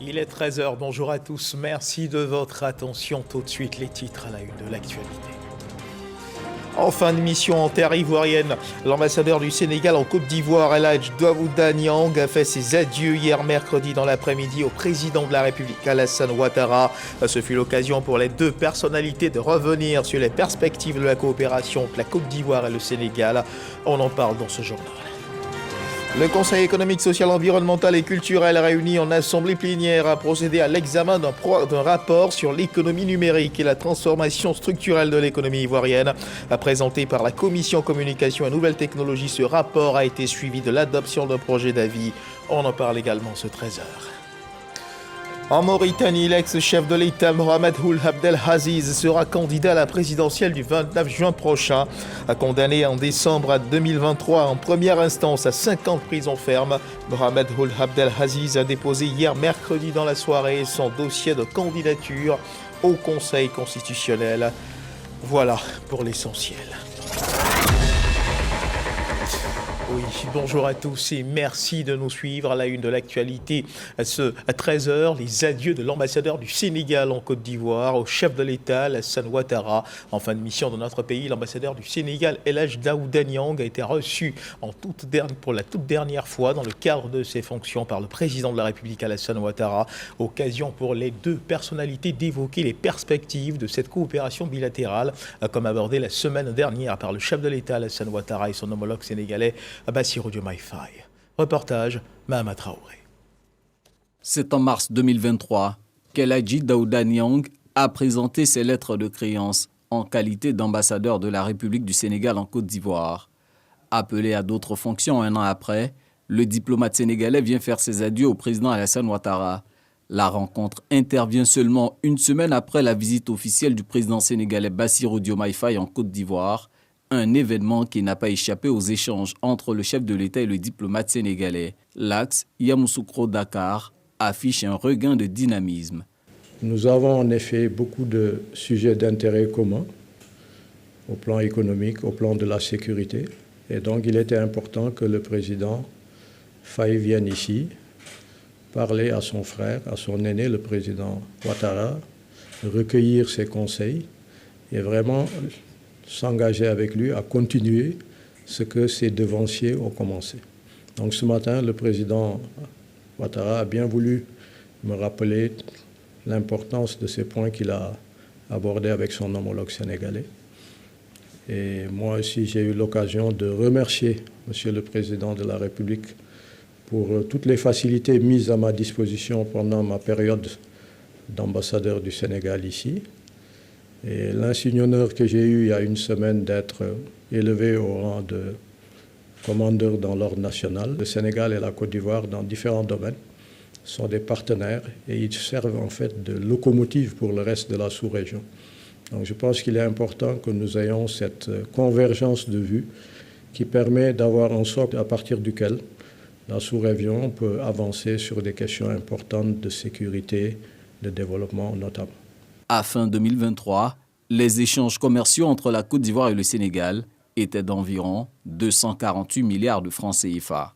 Il est 13 heures. Bonjour à tous, merci de votre attention. Tout de suite les titres à la une de l'actualité. En fin de mission en terre ivoirienne, l'ambassadeur du Sénégal en Côte d'Ivoire, El Hadj Daouda Niang, a fait ses adieux hier mercredi dans l'après-midi au président de la République, Alassane Ouattara. Ce fut l'occasion pour les deux personnalités de revenir sur les perspectives de la coopération entre la Côte d'Ivoire et le Sénégal. On en parle dans ce journal. Le Conseil économique, social, environnemental et culturel réuni en assemblée plénière a procédé à l'examen d'un rapport sur l'économie numérique et la transformation structurelle de l'économie ivoirienne. Présenté par la Commission communication et nouvelles technologies, ce rapport a été suivi de l'adoption d'un projet d'avis. On en parle également ce 13h. En Mauritanie, l'ex-chef de l'État Mohamed Ould Abdelaziz sera candidat à la présidentielle du 29 juin prochain. Condamné en décembre 2023 en première instance à 5 ans de prison ferme, Mohamed Ould Abdelaziz a déposé hier mercredi dans la soirée son dossier de candidature au Conseil constitutionnel. Voilà pour l'essentiel. Oui, bonjour à tous et merci de nous suivre à la une de l'actualité. À 13h, les adieux de l'ambassadeur du Sénégal en Côte d'Ivoire au chef de l'État, Alassane Ouattara. En fin de mission dans notre pays, l'ambassadeur du Sénégal, El Hadj Daouda Niang, a été reçu pour la toute dernière fois dans le cadre de ses fonctions par le président de la République, Alassane Ouattara. Occasion pour les deux personnalités d'évoquer les perspectives de cette coopération bilatérale, comme abordé la semaine dernière par le chef de l'État, Alassane Ouattara, et son homologue sénégalais, Bassirou Diomaye Faye. Reportage, Mahama Traoré. C'est en mars 2023 qu'El Hadj Daouda Niang a présenté ses lettres de créance en qualité d'ambassadeur de la République du Sénégal en Côte d'Ivoire. Appelé à d'autres fonctions un an après, le diplomate sénégalais vient faire ses adieux au président Alassane Ouattara. La rencontre intervient seulement une semaine après la visite officielle du président sénégalais Bassirou Diomaye Faye en Côte d'Ivoire, un événement qui n'a pas échappé aux échanges entre le chef de l'État et le diplomate sénégalais. L'axe Yamoussoukro-Dakar affiche un regain de dynamisme. Nous avons en effet beaucoup de sujets d'intérêt commun au plan économique, au plan de la sécurité. Et donc il était important que le président Faye vienne ici parler à son frère, à son aîné, le président Ouattara, recueillir ses conseils et vraiment s'engager avec lui à continuer ce que ses devanciers ont commencé. Donc ce matin, le président Ouattara a bien voulu me rappeler l'importance de ces points qu'il a abordés avec son homologue sénégalais. Et moi aussi, j'ai eu l'occasion de remercier Monsieur le Président de la République pour toutes les facilités mises à ma disposition pendant ma période d'ambassadeur du Sénégal ici. Et l'insigne honneur que j'ai eu il y a une semaine d'être élevé au rang de commandeur dans l'ordre national. Le Sénégal et la Côte d'Ivoire, dans différents domaines, sont des partenaires et ils servent en fait de locomotive pour le reste de la sous-région. Donc je pense qu'il est important que nous ayons cette convergence de vues qui permet d'avoir un socle à partir duquel la sous-région peut avancer sur des questions importantes de sécurité, de développement notamment. À fin 2023, les échanges commerciaux entre la Côte d'Ivoire et le Sénégal étaient d'environ 248 milliards de francs CFA.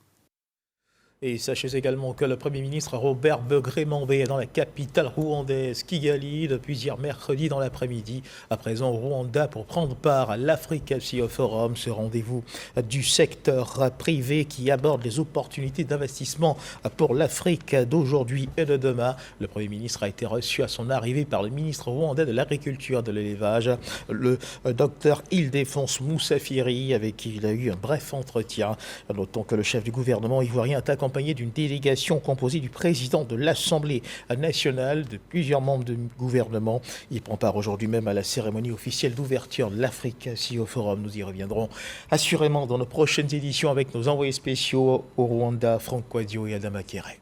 Et sachez également que le Premier ministre Robert Begré-Mandé est dans la capitale rwandaise, Kigali, depuis hier mercredi dans l'après-midi, à présent au Rwanda pour prendre part à l'Africa CEO Forum, ce rendez-vous du secteur privé qui aborde les opportunités d'investissement pour l'Afrique d'aujourd'hui et de demain. Le Premier ministre a été reçu à son arrivée par le ministre rwandais de l'Agriculture et de l'Élevage, le docteur Ildefonse Moussafiri, avec qui il a eu un bref entretien. Notons que le chef du gouvernement ivoirien est accompagné d'une délégation composée du président de l'Assemblée nationale, de plusieurs membres du gouvernement. Il prend part aujourd'hui même à la cérémonie officielle d'ouverture de l'Africa CEO Forum. Nous y reviendrons assurément dans nos prochaines éditions avec nos envoyés spéciaux au Rwanda, Franck Quadio et Adama Kéré.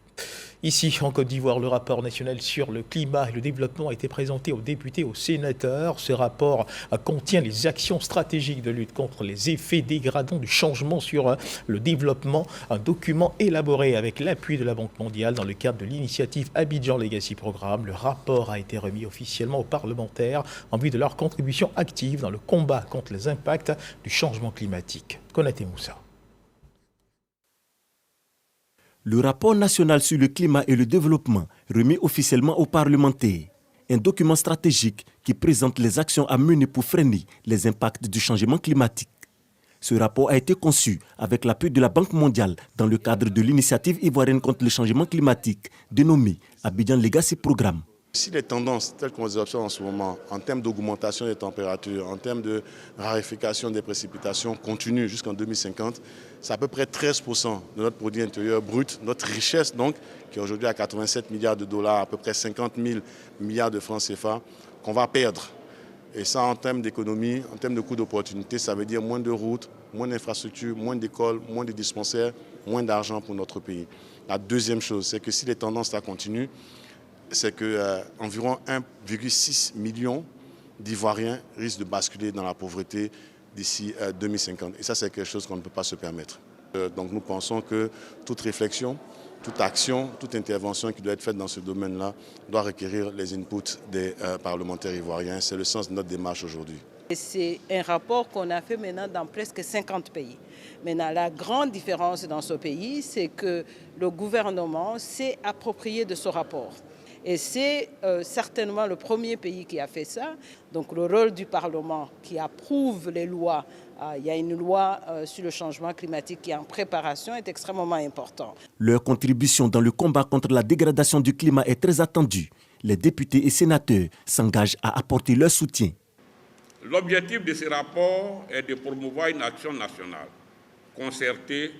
Ici, en Côte d'Ivoire, le rapport national sur le climat et le développement a été présenté aux députés et aux sénateurs. Ce rapport contient les actions stratégiques de lutte contre les effets dégradants du changement sur le développement. Un document élaboré avec l'appui de la Banque mondiale dans le cadre de l'initiative Abidjan Legacy Programme. Le rapport a été remis officiellement aux parlementaires en vue de leur contribution active dans le combat contre les impacts du changement climatique. Konaté Moussa. Le rapport national sur le climat et le développement remis officiellement aux parlementaires. Un document stratégique qui présente les actions à mener pour freiner les impacts du changement climatique. Ce rapport a été conçu avec l'appui de la Banque mondiale dans le cadre de l'initiative ivoirienne contre le changement climatique, dénommée Abidjan Legacy Programme. Si les tendances telles qu'on les observe en ce moment, en termes d'augmentation des températures, en termes de raréfaction des précipitations continuent jusqu'en 2050, c'est à peu près 13% de notre produit intérieur brut, notre richesse donc, qui est aujourd'hui à 87 milliards de dollars, à peu près 50 000 milliards de francs CFA, qu'on va perdre. Et ça, en termes d'économie, en termes de coûts d'opportunité, ça veut dire moins de routes, moins d'infrastructures, moins d'écoles, moins de dispensaires, moins d'argent pour notre pays. La deuxième chose, c'est que si les tendances là continuent, c'est qu'environ 1,6 million d'Ivoiriens risquent de basculer dans la pauvreté d'ici 2050. Et ça, c'est quelque chose qu'on ne peut pas se permettre. Donc nous pensons que toute réflexion, toute action, toute intervention qui doit être faite dans ce domaine-là doit requérir les inputs des parlementaires ivoiriens. C'est le sens de notre démarche aujourd'hui. C'est un rapport qu'on a fait maintenant dans presque 50 pays. Maintenant, la grande différence dans ce pays, c'est que le gouvernement s'est approprié de ce rapport. Et c'est certainement le premier pays qui a fait ça. Donc le rôle du Parlement qui approuve les lois, il y a une loi sur le changement climatique qui est en préparation, est extrêmement important. Leur contribution dans le combat contre la dégradation du climat est très attendue. Les députés et sénateurs s'engagent à apporter leur soutien. L'objectif de ce rapport est de promouvoir une action nationale, concertée,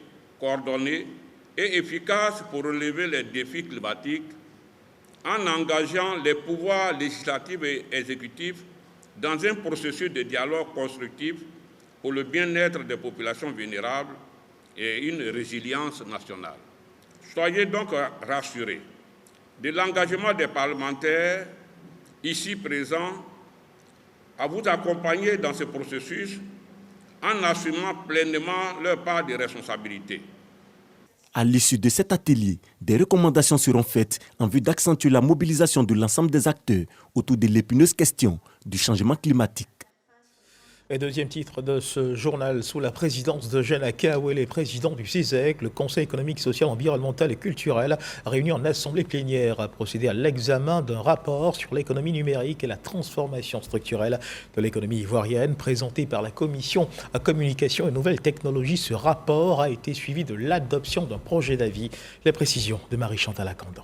coordonnée et efficace pour relever les défis climatiques en engageant les pouvoirs législatifs et exécutifs dans un processus de dialogue constructif pour le bien-être des populations vulnérables et une résilience nationale. Soyez donc rassurés de l'engagement des parlementaires ici présents à vous accompagner dans ce processus en assumant pleinement leur part de responsabilité. À l'issue de cet atelier, des recommandations seront faites en vue d'accentuer la mobilisation de l'ensemble des acteurs autour de l'épineuse question du changement climatique. Et deuxième titre de ce journal, sous la présidence de Jeanne Akawele, président du CISEC, le Conseil économique, social, environnemental et culturel, réuni en assemblée plénière, a procédé à l'examen d'un rapport sur l'économie numérique et la transformation structurelle de l'économie ivoirienne, présenté par la Commission à communication et nouvelles technologies. Ce rapport a été suivi de l'adoption d'un projet d'avis. Les précisions de Marie-Chantal Akandan.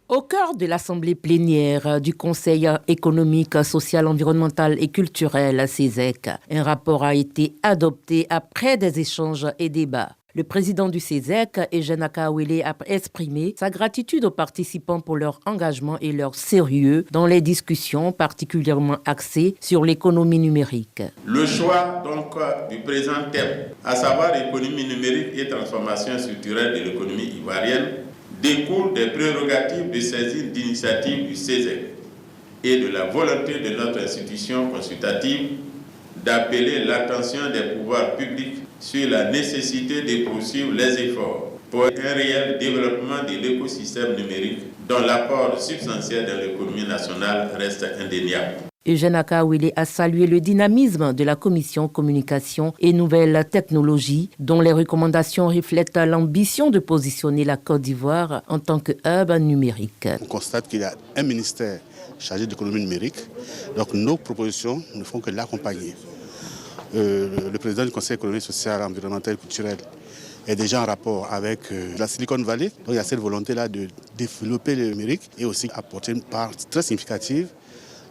Au cœur de l'Assemblée plénière du Conseil économique, social, environnemental et culturel, CESEC, un rapport a été adopté après des échanges et débats. Le président du CESEC, Jeanne Akawele, a exprimé sa gratitude aux participants pour leur engagement et leur sérieux dans les discussions particulièrement axées sur l'économie numérique. Le choix donc du présent thème, à savoir économie numérique et transformation structurelle de l'économie ivoirienne, découle des prérogatives de saisine d'initiative du CESEC et de la volonté de notre institution consultative d'appeler l'attention des pouvoirs publics sur la nécessité de poursuivre les efforts pour un réel développement de l'écosystème numérique dont l'apport substantiel dans l'économie nationale reste indéniable. Jeanne Akawele a salué le dynamisme de la Commission communication et nouvelles technologies, dont les recommandations reflètent l'ambition de positionner la Côte d'Ivoire en tant que hub numérique. On constate qu'il y a un ministère chargé d'économie numérique, donc nos propositions ne font que l'accompagner. Le président du Conseil économique, social, environnemental et culturel est déjà en rapport avec la Silicon Valley. Donc il y a cette volonté-là de développer le numérique et aussi apporter une part très significative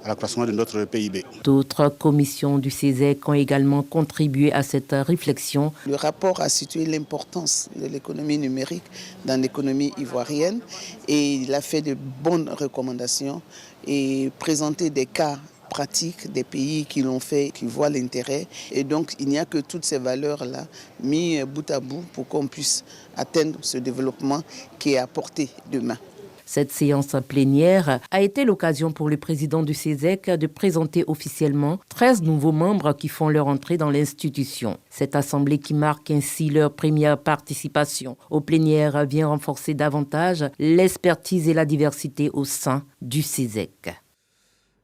à l'accroissement de notre PIB. D'autres commissions du CESEC ont également contribué à cette réflexion. Le rapport a situé l'importance de l'économie numérique dans l'économie ivoirienne et il a fait de bonnes recommandations et présenté des cas pratiques des pays qui l'ont fait, qui voient l'intérêt. Et donc, il n'y a que toutes ces valeurs-là mises bout à bout pour qu'on puisse atteindre ce développement qui est à portée de main. Cette séance plénière a été l'occasion pour le président du CESEC de présenter officiellement 13 nouveaux membres qui font leur entrée dans l'institution. Cette assemblée qui marque ainsi leur première participation aux plénières vient renforcer davantage l'expertise et la diversité au sein du CESEC.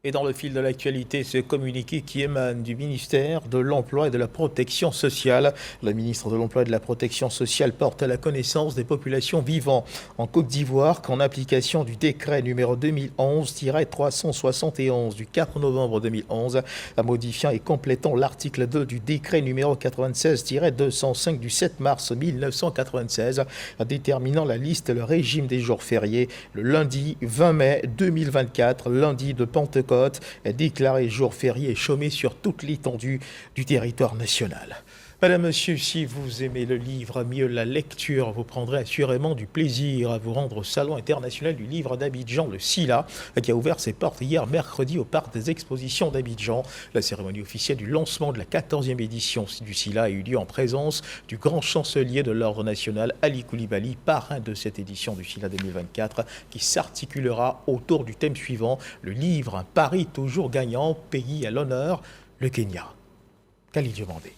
Et dans le fil de l'actualité, ce communiqué qui émane du ministère de l'Emploi et de la Protection sociale. Le ministre de l'Emploi et de la Protection sociale porte à la connaissance des populations vivant en Côte d'Ivoire qu'en application du décret numéro 2011-371 du 4 novembre 2011, modifiant et complétant l'article 2 du décret numéro 96-205 du 7 mars 1996, déterminant la liste et le régime des jours fériés, le lundi 20 mai 2024, lundi de Pentecôte, est déclaré jour férié et chômé sur toute l'étendue du territoire national. Madame, Monsieur, si vous aimez le livre, mieux la lecture, vous prendrez assurément du plaisir à vous rendre au Salon international du livre d'Abidjan, le SILA, qui a ouvert ses portes hier mercredi au Parc des Expositions d'Abidjan. La cérémonie officielle du lancement de la 14e édition du SILA a eu lieu en présence du grand chancelier de l'Ordre national, Ali Koulibaly, parrain de cette édition du SILA 2024, qui s'articulera autour du thème suivant, le livre, un pari toujours gagnant, pays à l'honneur, le Kenya. Khalid Diomandé.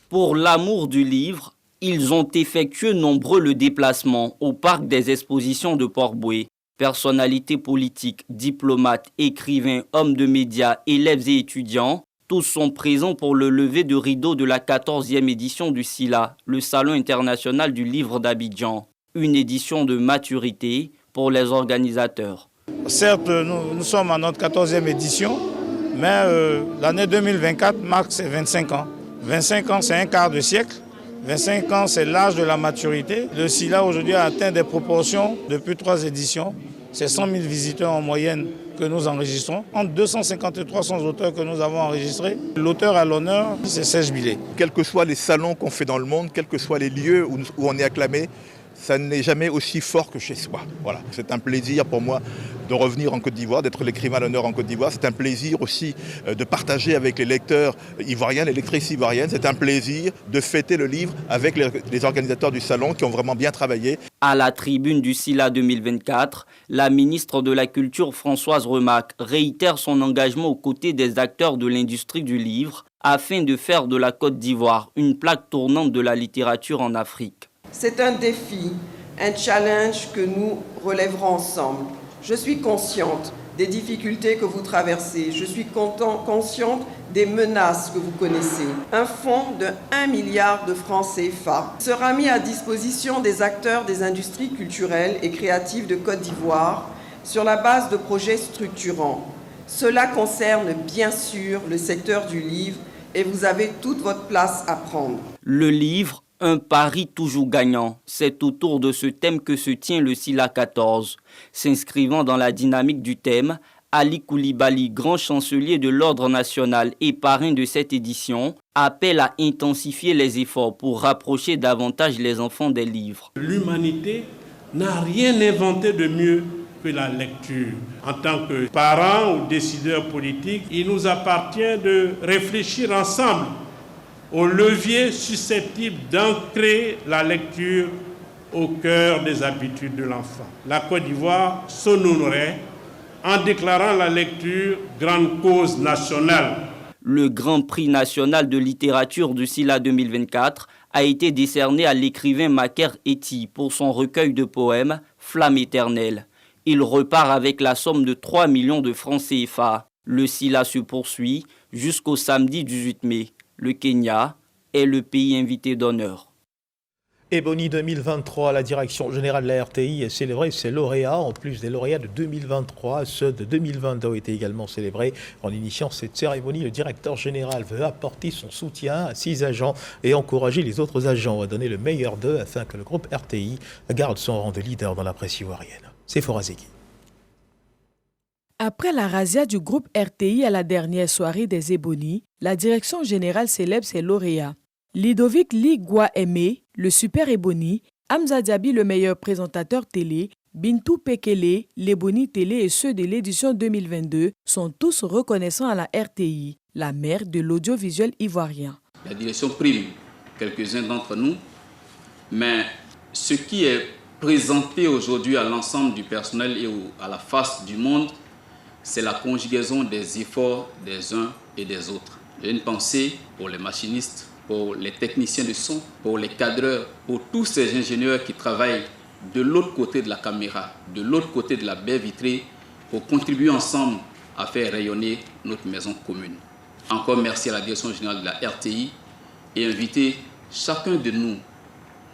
Pour l'amour du livre, ils ont effectué nombreux déplacements au parc des expositions de Port-Boué. Personnalités politiques, diplomates, écrivains, hommes de médias, élèves et étudiants, tous sont présents pour le lever de rideau de la 14e édition du SILA, le Salon international du livre d'Abidjan. Une édition de maturité pour les organisateurs. Certes, nous sommes à notre 14e édition, mais l'année 2024 marque ses 25 ans. 25 ans, c'est un quart de siècle. 25 ans, c'est l'âge de la maturité. Le SILA aujourd'hui a atteint des proportions depuis 3 éditions. C'est 100 000 visiteurs en moyenne que nous enregistrons. Entre 250 et 300 auteurs que nous avons enregistrés. L'auteur à l'honneur, c'est Serge Billet. Quels que soient les salons qu'on fait dans le monde, quels que soient les lieux où on est acclamé, ça n'est jamais aussi fort que chez soi. Voilà. C'est un plaisir pour moi de revenir en Côte d'Ivoire, d'être l'écrivain à l'honneur en Côte d'Ivoire. C'est un plaisir aussi de partager avec les lecteurs ivoiriens, les lectrices ivoiriennes. C'est un plaisir de fêter le livre avec les organisateurs du salon qui ont vraiment bien travaillé. À la tribune du SILA 2024, la ministre de la Culture Françoise Remac réitère son engagement aux côtés des acteurs de l'industrie du livre afin de faire de la Côte d'Ivoire une plaque tournante de la littérature en Afrique. C'est un défi, un challenge que nous relèverons ensemble. Je suis consciente des difficultés que vous traversez. Je suis consciente des menaces que vous connaissez. Un fonds de 1 milliard de francs CFA sera mis à disposition des acteurs des industries culturelles et créatives de Côte d'Ivoire sur la base de projets structurants. Cela concerne bien sûr le secteur du livre et vous avez toute votre place à prendre. Le livre, un pari toujours gagnant. C'est autour de ce thème que se tient le SILA 14. S'inscrivant dans la dynamique du thème, Ali Koulibaly, grand chancelier de l'Ordre national et parrain de cette édition, appelle à intensifier les efforts pour rapprocher davantage les enfants des livres. L'humanité n'a rien inventé de mieux que la lecture. En tant que parents ou décideurs politiques, il nous appartient de réfléchir ensemble aux leviers susceptibles d'ancrer la lecture au cœur des habitudes de l'enfant. La Côte d'Ivoire s'honorerait en déclarant la lecture grande cause nationale. Le Grand Prix national de littérature du SILA 2024 a été décerné à l'écrivain Maker Eti pour son recueil de poèmes « Flamme éternelle ». Il repart avec la somme de 3 millions de francs CFA. Le SILA se poursuit jusqu'au samedi 18 mai. Le Kenya est le pays invité d'honneur. Ebony 2023, la direction générale de la RTI a célébré ses lauréats. En plus des lauréats de 2023, ceux de 2022 ont été également célébrés. En initiant cette cérémonie, le directeur général veut apporter son soutien à 6 agents et encourager les autres agents à donner le meilleur d'eux afin que le groupe RTI garde son rang de leader dans la presse ivoirienne. C'est Forazeki. Après la razzia du groupe RTI à la dernière soirée des Ebony, la direction générale célèbre ses lauréats. Ludovic Ligua Aimé, le super Ebony, Hamza Diaby, le meilleur présentateur télé, Bintou Pekele, l'Ebony Télé et ceux de l'édition 2022 sont tous reconnaissants à la RTI, la mère de l'audiovisuel ivoirien. La direction prime quelques-uns d'entre nous, mais ce qui est présenté aujourd'hui à l'ensemble du personnel et à la face du monde, c'est la conjugaison des efforts des uns et des autres. J'ai une pensée pour les machinistes, pour les techniciens de son, pour les cadreurs, pour tous ces ingénieurs qui travaillent de l'autre côté de la caméra, de l'autre côté de la baie vitrée, pour contribuer ensemble à faire rayonner notre maison commune. Encore merci à la direction générale de la RTI et inviter chacun de nous,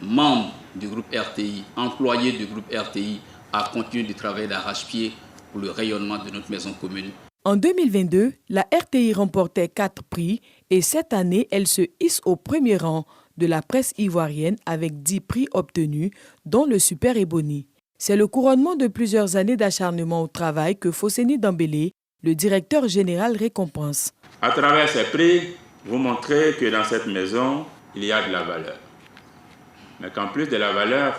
membres du groupe RTI, employés du groupe RTI, à continuer de travailler d'arrache-pied pour le rayonnement de notre maison commune. En 2022, la RTI remportait 4 prix et cette année, elle se hisse au premier rang de la presse ivoirienne avec 10 prix obtenus, dont le Super Ebony. C'est le couronnement de plusieurs années d'acharnement au travail que Fosséni Dembélé, le directeur général, récompense. À travers ces prix, vous montrez que dans cette maison, il y a de la valeur. Mais qu'en plus de la valeur,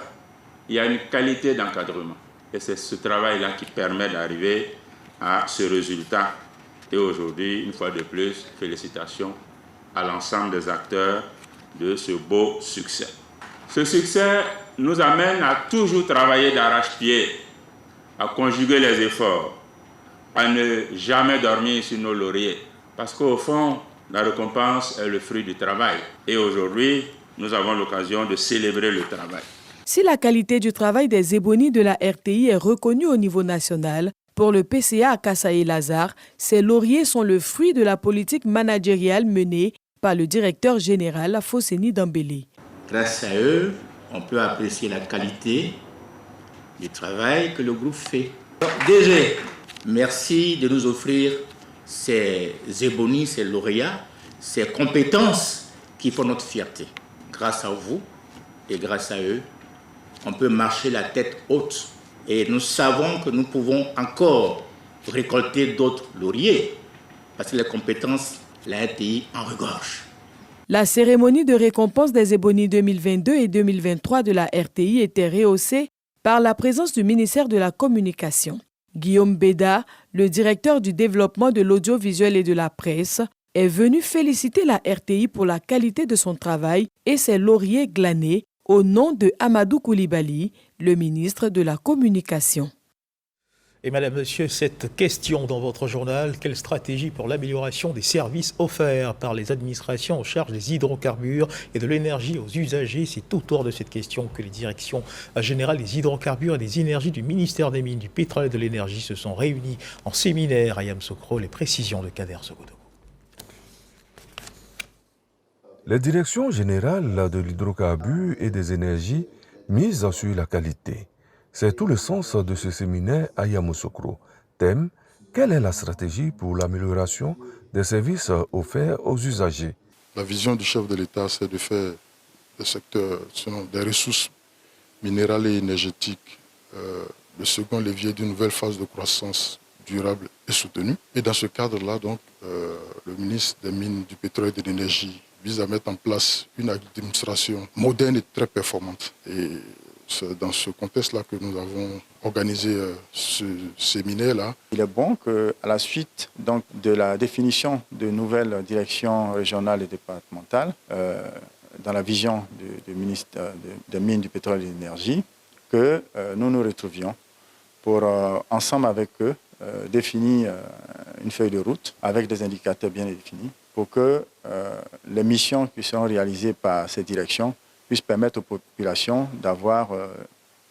il y a une qualité d'encadrement. Et c'est ce travail-là qui permet d'arriver à ce résultat. Et aujourd'hui, une fois de plus, félicitations à l'ensemble des acteurs de ce beau succès. Ce succès nous amène à toujours travailler d'arrache-pied, à conjuguer les efforts, à ne jamais dormir sur nos lauriers. Parce qu'au fond, la récompense est le fruit du travail. Et aujourd'hui, nous avons l'occasion de célébrer le travail. Si la qualité du travail des ébonies de la RTI est reconnue au niveau national, pour le PCA à Kassaye-Lazare, ces lauriers sont le fruit de la politique managériale menée par le directeur général Fosséni Dembélé. Grâce à eux, on peut apprécier la qualité du travail que le groupe fait. DG, merci de nous offrir ces ébonies, ces lauréats, ces compétences qui font notre fierté. Grâce à vous et grâce à eux, on peut marcher la tête haute. Et nous savons que nous pouvons encore récolter d'autres lauriers parce que les compétences, la RTI en regorge. La cérémonie de récompense des Ébonies 2022 et 2023 de la RTI était rehaussée par la présence du ministère de la Communication. Guillaume Béda, le directeur du développement de l'audiovisuel et de la presse, est venu féliciter la RTI pour la qualité de son travail et ses lauriers glanés au nom de Amadou Koulibaly, le ministre de la Communication. Et madame, monsieur, cette question dans votre journal, quelle stratégie pour l'amélioration des services offerts par les administrations en charge des hydrocarbures et de l'énergie aux usagers? C'est autour de cette question que les directions générales des hydrocarbures et des énergies du ministère des Mines, du Pétrole et de l'Énergie se sont réunies en séminaire à Yamoussoukro. Les précisions de Kader Sogodo. Les directions générales de l'hydrocarbure et des énergies misent sur la qualité. C'est tout le sens de ce séminaire à Yamoussoukro. Thème: quelle est la stratégie pour l'amélioration des services offerts aux usagers? La vision du chef de l'État, c'est de faire des secteurs, des ressources minérales et énergétiques, le second levier d'une nouvelle phase de croissance durable et soutenue. Et dans ce cadre-là, donc, le ministre des Mines, du Pétrole et de l'Énergie vise à mettre en place une administration moderne et très performante. Et c'est dans ce contexte-là que nous avons organisé ce séminaire-là. Il est bon qu'à la suite donc, de la définition de nouvelles directions régionales et départementales, dans la vision du ministre des Mines, du Pétrole et de l'Énergie, que nous nous retrouvions pour, ensemble avec eux, définir une feuille de route avec des indicateurs bien définis pour que les missions qui seront réalisées par ces directions puissent permettre aux populations d'avoir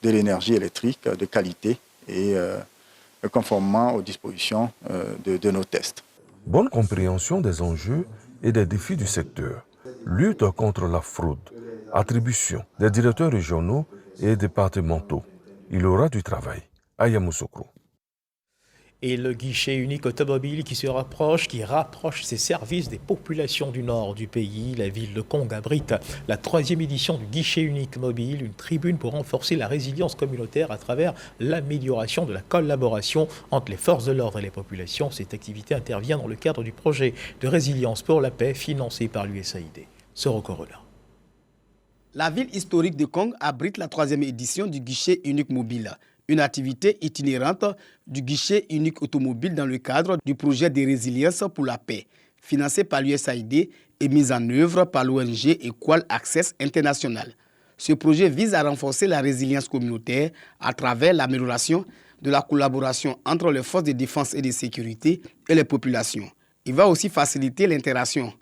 de l'énergie électrique de qualité et conformément aux dispositions de nos tests. Bonne compréhension des enjeux et des défis du secteur, lutte contre la fraude, attribution des directeurs régionaux et départementaux. Il aura du travail à Yamoussoukro. Et le guichet unique automobile qui rapproche ses services des populations du nord du pays. La ville de Kong abrite la 3e édition du guichet unique mobile, une tribune pour renforcer la résilience communautaire à travers l'amélioration de la collaboration entre les forces de l'ordre et les populations. Cette activité intervient dans le cadre du projet de résilience pour la paix financé par l'USAID. Soro Corona. La ville historique de Kong abrite la 3e édition du guichet unique mobile, une activité itinérante du guichet unique automobile dans le cadre du projet de résilience pour la paix, financé par l'USAID et mis en œuvre par l'ONG Equal Access International. Ce projet vise à renforcer la résilience communautaire à travers l'amélioration de la collaboration entre les forces de défense et de sécurité et les populations. Il va aussi faciliter l'interaction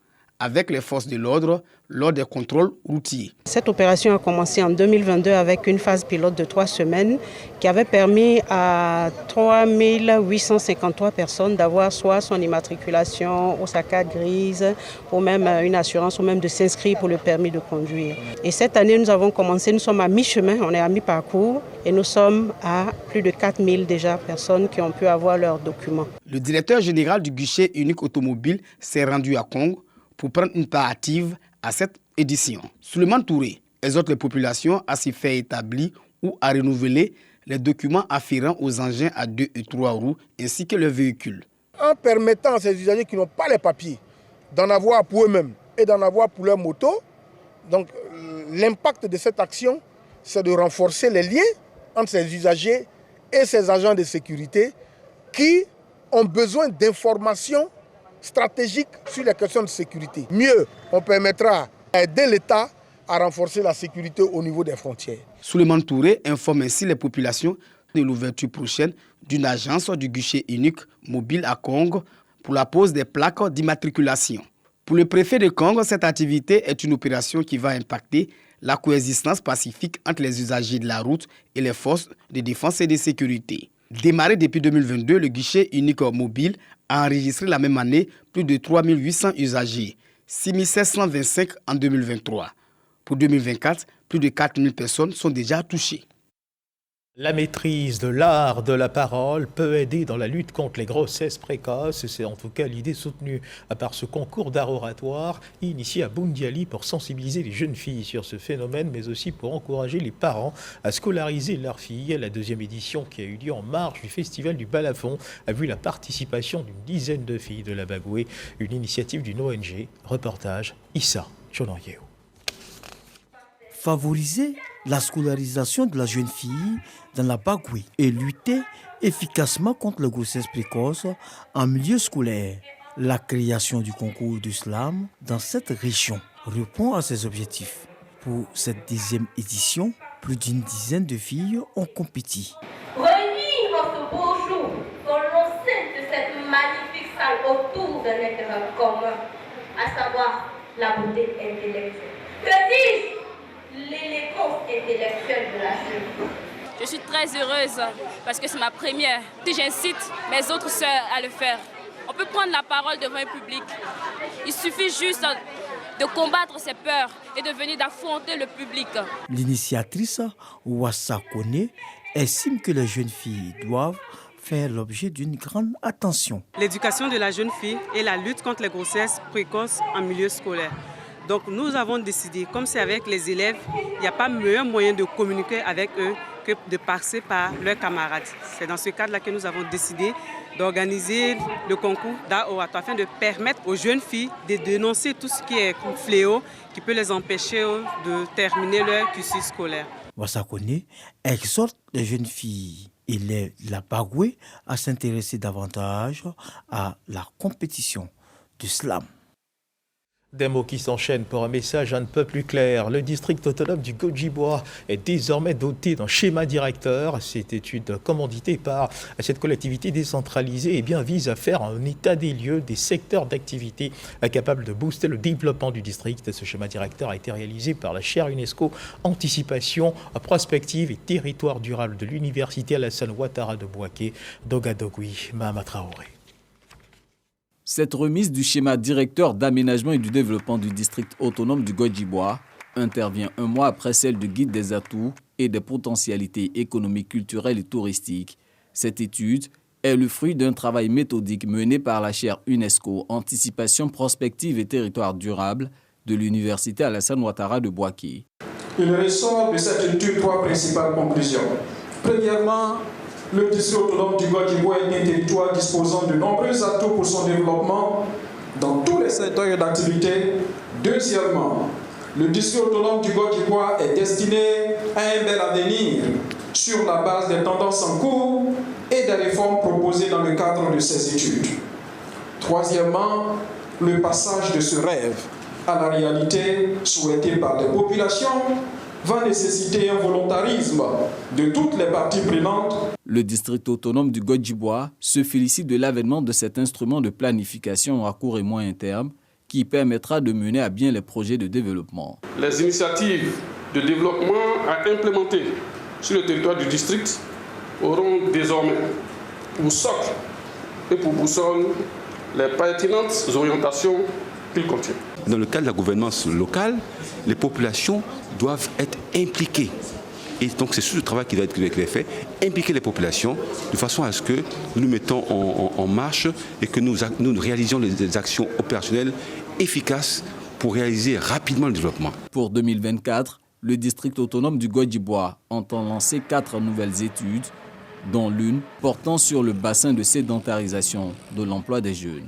avec les forces de l'ordre lors des contrôles routiers. Cette opération a commencé en 2022 avec une phase pilote de 3 semaines qui avait permis à 3 853 personnes d'avoir soit son immatriculation ou sa carte grise ou même une assurance ou même de s'inscrire pour le permis de conduire. Et cette année, nous avons commencé, nous sommes à mi-chemin, on est à mi-parcours et nous sommes à plus de 4000 déjà personnes qui ont pu avoir leurs documents. Le directeur général du guichet unique automobile s'est rendu à Kong pour prendre une part active à cette édition. Souleymane Touré exhorte les populations à s'y faire établir ou à renouveler les documents afférents aux engins à 2 et 3 roues ainsi que les véhicules. En permettant à ces usagers qui n'ont pas les papiers d'en avoir pour eux-mêmes et d'en avoir pour leur moto, donc l'impact de cette action, c'est de renforcer les liens entre ces usagers et ces agents de sécurité qui ont besoin d'informations stratégiques sur les questions de sécurité. Mieux, on permettra d'aider l'État à renforcer la sécurité au niveau des frontières. Souleymane Touré informe ainsi les populations de l'ouverture prochaine d'une agence du guichet unique mobile à Kong pour la pose des plaques d'immatriculation. Pour le préfet de Kong, cette activité est une opération qui va impacter la coexistence pacifique entre les usagers de la route et les forces de défense et de sécurité. Démarré depuis 2022, le guichet unique mobile a enregistré la même année plus de 3 800 usagers, 6 725 en 2023. Pour 2024, plus de 4 000 personnes sont déjà touchées. La maîtrise de l'art de la parole peut aider dans la lutte contre les grossesses précoces. C'est en tout cas l'idée soutenue par ce concours d'art oratoire initié à Boundiali pour sensibiliser les jeunes filles sur ce phénomène, mais aussi pour encourager les parents à scolariser leurs filles. La deuxième édition, qui a eu lieu en marge du Festival du Balafon, a vu la participation d'une dizaine de filles de la Bagoué, une initiative d'une ONG. Reportage Issa Chonorieo. Favoriser la scolarisation de la jeune fille dans la Bagoué et lutter efficacement contre la grossesse précoce en milieu scolaire. La création du concours du slam dans cette région répond à ces objectifs. Pour cette 10e édition, plus d'une dizaine de filles ont compéti. Réunis en ce beau jour dans l'enceinte de cette magnifique salle autour d'un intérêt commun, à savoir la beauté intellectuelle. Que dis-je? L'élégance intellectuelle de la jeune. Je suis très heureuse parce que c'est ma première. J'incite mes autres sœurs à le faire. On peut prendre la parole devant un public. Il suffit juste de combattre ses peurs et de venir d'affronter le public. L'initiatrice Wassa Kone estime que les jeunes filles doivent faire l'objet d'une grande attention. L'éducation de la jeune fille et la lutte contre les grossesses précoces en milieu scolaire. Donc nous avons décidé, comme c'est avec les élèves, il n'y a pas meilleur moyen de communiquer avec eux que de passer par leurs camarades. C'est dans ce cadre-là que nous avons décidé d'organiser le concours d'art oratoire afin de permettre aux jeunes filles de dénoncer tout ce qui est fléau qui peut les empêcher de terminer leur cursus scolaire. Wassakone exhorte les jeunes filles élèves de la Bagoué à s'intéresser davantage à la compétition du slam. Des mots qui s'enchaînent pour un message un peu plus clair. Le district autonome du Godjibois est désormais doté d'un schéma directeur. Cette étude commanditée par cette collectivité décentralisée vise à faire un état des lieux des secteurs d'activité capables de booster le développement du district. Ce schéma directeur a été réalisé par la chaire UNESCO Anticipation, Prospective et Territoire durable de l'Université Alassane Ouattara de Bouaké, d'Ogadogui, Mahama Traoré. Cette remise du schéma directeur d'aménagement et du développement du district autonome du Godjibois intervient un mois après celle du guide des atouts et des potentialités économiques, culturelles et touristiques. Cette étude est le fruit d'un travail méthodique mené par la chaire UNESCO Anticipation, Prospective et Territoire durable de l'Université Alassane Ouattara de Bouaké. Il ressort de cette étude trois principales conclusions. Premièrement, le district autonome du Godjibois est un territoire disposant de nombreux atouts pour son développement dans tous les secteurs d'activité. Deuxièmement, le district autonome du Godjibois est destiné à un bel avenir sur la base des tendances en cours et des réformes proposées dans le cadre de ces études. Troisièmement, le passage de ce rêve à la réalité souhaitée par les populations va nécessiter un volontarisme de toutes les parties prenantes. Le district autonome du Godjibois se félicite de l'avènement de cet instrument de planification à court et moyen terme qui permettra de mener à bien les projets de développement. Les initiatives de développement à implémenter sur le territoire du district auront désormais pour socle et pour boussole les pertinentes orientations qu'il contient. Dans le cadre de la gouvernance locale, les populations doivent être impliquées. Et donc c'est sur le travail qui doit être fait, impliquer les populations de façon à ce que nous nous mettons en marche et que nous réalisions des actions opérationnelles efficaces pour réaliser rapidement le développement. Pour 2024, le district autonome du Guadjibois entend lancer 4 nouvelles études, dont l'une portant sur le bassin de sédentarisation de l'emploi des jeunes.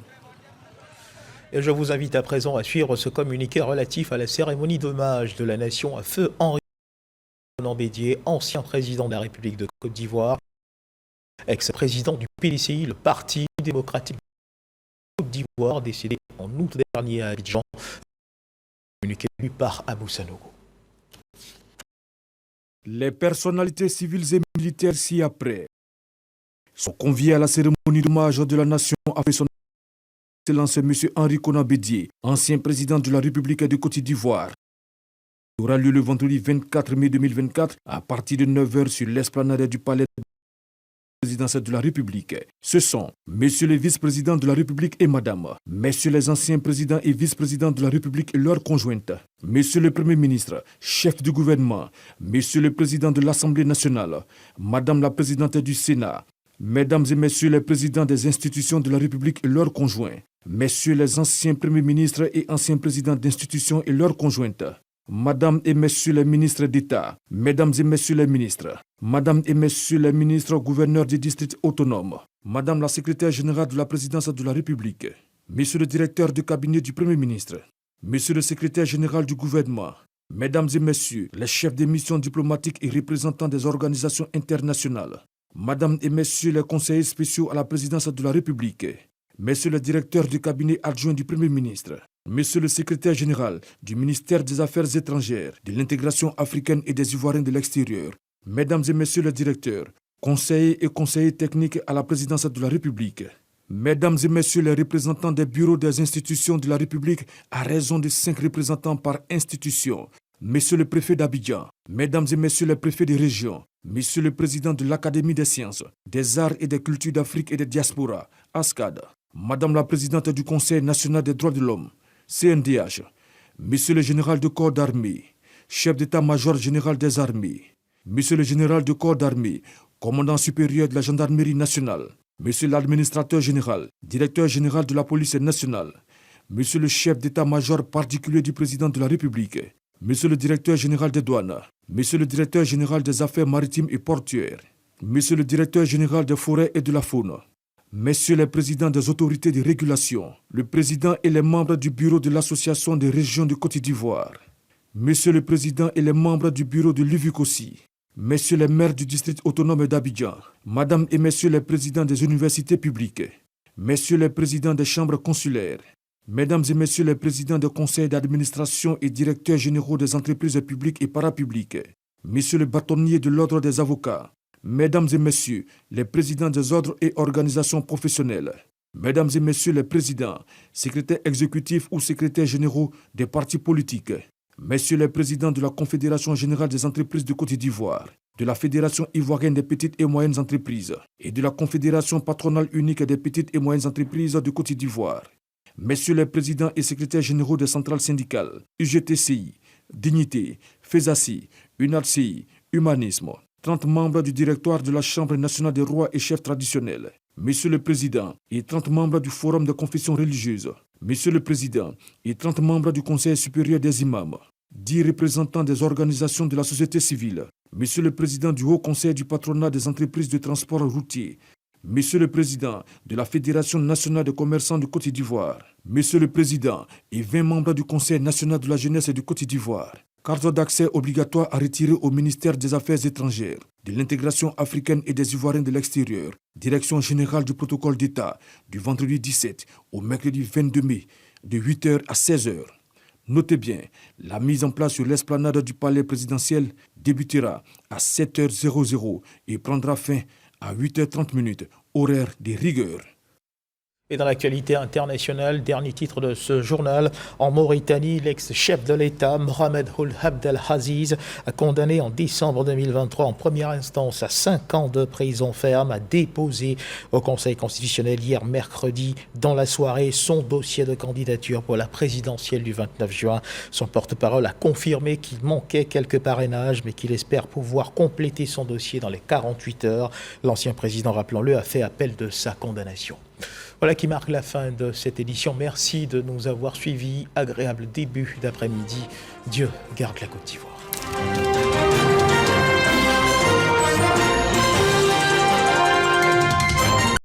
Et je vous invite à présent à suivre ce communiqué relatif à la cérémonie d'hommage de la nation à feu Henri Bédier, ancien président de la République de Côte d'Ivoire, ex-président du PDCI, le Parti démocratique de Côte d'Ivoire, décédé en août dernier à Abidjan, communiqué lu par Abou Sanogo. Les personnalités civiles et militaires ci-après sont conviés à la cérémonie d'hommage de la nation à son Excellence M. Henri Bédier, ancien président de la République de Côte d'Ivoire. Il aura lieu le vendredi 24 mai 2024 à partir de 9h sur l'esplanade du palais de la présidence de la République. Ce sont Monsieur le vice-président de la République et Madame, Messieurs les anciens présidents et vice-présidents de la République et leurs conjointes, Monsieur le Premier ministre, chef du gouvernement, Monsieur le président de l'Assemblée nationale, Madame la présidente du Sénat, Mesdames et Messieurs les présidents des institutions de la République et leurs conjoints, Messieurs les anciens premiers ministres et anciens présidents d'institutions et leurs conjointes, Madame et Messieurs les ministres d'État, Mesdames et Messieurs les ministres, Madame et Messieurs les ministres gouverneurs des districts autonomes, Madame la secrétaire générale de la présidence de la République, Monsieur le directeur du cabinet du Premier ministre, Monsieur le secrétaire général du gouvernement, Mesdames et Messieurs les chefs des missions diplomatiques et représentants des organisations internationales, Madame et Messieurs les conseillers spéciaux à la présidence de la République, Monsieur le directeur du cabinet adjoint du Premier ministre, Monsieur le secrétaire général du ministère des Affaires étrangères, de l'intégration africaine et des Ivoiriens de l'extérieur, Mesdames et Messieurs les directeurs, conseillers et conseillers techniques à la présidence de la République, Mesdames et Messieurs les représentants des bureaux des institutions de la République à raison de 5 représentants par institution, Monsieur le préfet d'Abidjan, Mesdames et Messieurs les préfets des régions, Monsieur le président de l'Académie des sciences, des arts et des cultures d'Afrique et des diasporas, ASCAD, Madame la présidente du Conseil national des droits de l'homme, CNDH, Monsieur le général de corps d'armée, chef d'état-major général des armées, Monsieur le général de corps d'armée, commandant supérieur de la gendarmerie nationale, Monsieur l'administrateur général, directeur général de la police nationale, Monsieur le chef d'état-major particulier du président de la République, Monsieur le directeur général des douanes, Monsieur le directeur général des affaires maritimes et portuaires, Monsieur le directeur général des forêts et de la faune, Messieurs les présidents des autorités de régulation, le président et les membres du bureau de l'Association des régions de Côte d'Ivoire, Monsieur le président et les membres du bureau de l'UVICOSI, Messieurs les maires du district autonome d'Abidjan, Madame et Messieurs les présidents des universités publiques, Messieurs les présidents des chambres consulaires, Mesdames et Messieurs les présidents des conseils d'administration et directeurs généraux des entreprises publiques et parapubliques, Messieurs les bâtonniers de l'ordre des avocats, Mesdames et Messieurs les présidents des ordres et organisations professionnelles, Mesdames et Messieurs les présidents, secrétaires exécutifs ou secrétaires généraux des partis politiques, Messieurs les présidents de la Confédération générale des entreprises de Côte d'Ivoire, de la Fédération ivoirienne des petites et moyennes entreprises et de la Confédération patronale unique des petites et moyennes entreprises de Côte d'Ivoire, Messieurs les présidents et secrétaires généraux des centrales syndicales, UGTCI, Dignité, FESACI, UNALCI, Humanisme, 30 membres du directoire de la Chambre nationale des rois et chefs traditionnels, Monsieur le Président et 30 membres du Forum des confessions religieuses, Monsieur le Président et 30 membres du Conseil supérieur des imams, 10 représentants des organisations de la société civile, Monsieur le Président du Haut Conseil du patronat des entreprises de transport routier, Monsieur le Président de la Fédération nationale des commerçants de Côte d'Ivoire, Monsieur le Président et 20 membres du Conseil national de la jeunesse de Côte d'Ivoire. Carte d'accès obligatoire à retirer au ministère des Affaires étrangères, de l'intégration africaine et des Ivoiriens de l'extérieur, Direction générale du protocole d'État, du vendredi 17 au mercredi 22 mai, de 8h à 16h. Notez bien, la mise en place sur l'esplanade du palais présidentiel débutera à 7h00 et prendra fin à 8h30, horaire de rigueur. Et dans l'actualité internationale, dernier titre de ce journal, en Mauritanie, l'ex-chef de l'État, Mohamed Ould Abdel Aziz, a condamné en décembre 2023 en première instance à 5 ans de prison ferme, a déposé au Conseil constitutionnel hier mercredi dans la soirée son dossier de candidature pour la présidentielle du 29 juin. Son porte-parole a confirmé qu'il manquait quelques parrainages, mais qu'il espère pouvoir compléter son dossier dans les 48 heures. L'ancien président, rappelons-le, a fait appel de sa condamnation. Voilà qui marque la fin de cette édition. Merci de nous avoir suivis. Agréable début d'après-midi. Dieu garde la Côte d'Ivoire.